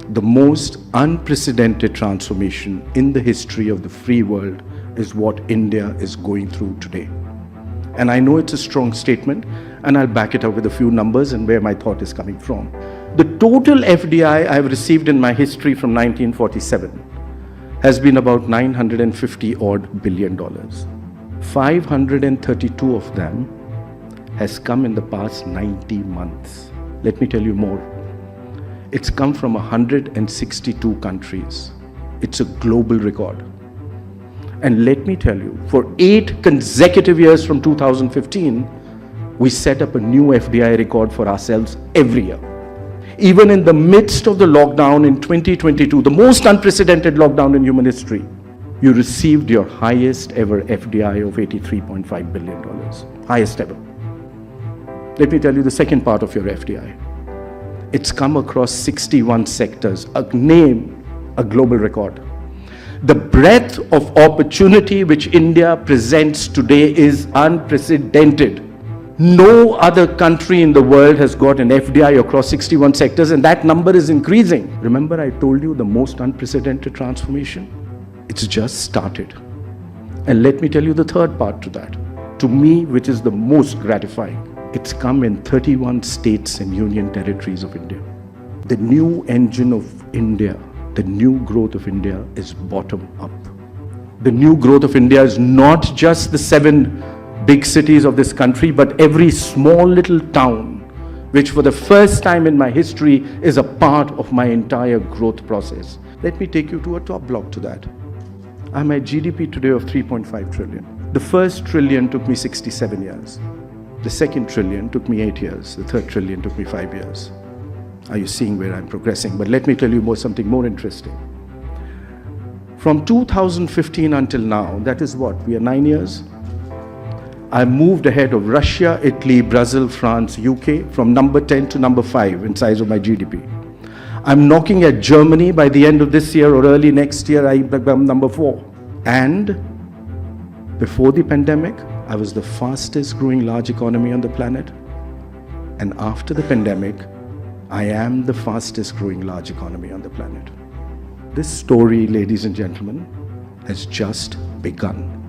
The most unprecedented transformation in the history of the free world is what India is going through today. And I know it's a strong statement, and I'll back it up with a few numbers and where my thought is coming from. The total FDI I've received in my history from 1947 has been about $950 odd billion. 532 of them has come in the past 90 months. Let me tell you more. It's come from 162 countries. It's a global record. And let me tell you, for 8 consecutive years from 2015, we set up a new FDI record for ourselves every year. Even in the midst of the lockdown in 2022, the most unprecedented lockdown in human history, you received your highest ever FDI of $83.5 billion. Highest ever. Let me tell you the second part of your FDI. It's come across 61 sectors, a global record. The breadth of opportunity which India presents today is unprecedented. No other country in the world has got an FDI across 61 sectors, and that number is increasing. Remember, I told you the most unprecedented transformation? It's just started. And let me tell you the third part to that. To me, which is the most gratifying. It's come in 31 states and union territories of India. The new engine of India, the new growth of India is bottom up. The new growth of India is not just the 7 big cities of this country, but every small little town, which for the first time in my history is a part of my entire growth process. Let me take you to a top block to that. I'm at GDP today of 3.5 trillion. The first trillion took me 67 years. The second trillion took me 8 years. The third trillion took me 5 years. Are you seeing where I'm progressing? But let me tell you something more interesting. From 2015 until now, that is what, we are 9 years? I moved ahead of Russia, Italy, Brazil, France, UK from number 10 to number 5 in size of my GDP. I'm knocking at Germany. By the end of this year or early next year, I become number 4. And before the pandemic, I was the fastest growing large economy on the planet. And after the pandemic, I am the fastest growing large economy on the planet. This story, ladies and gentlemen, has just begun.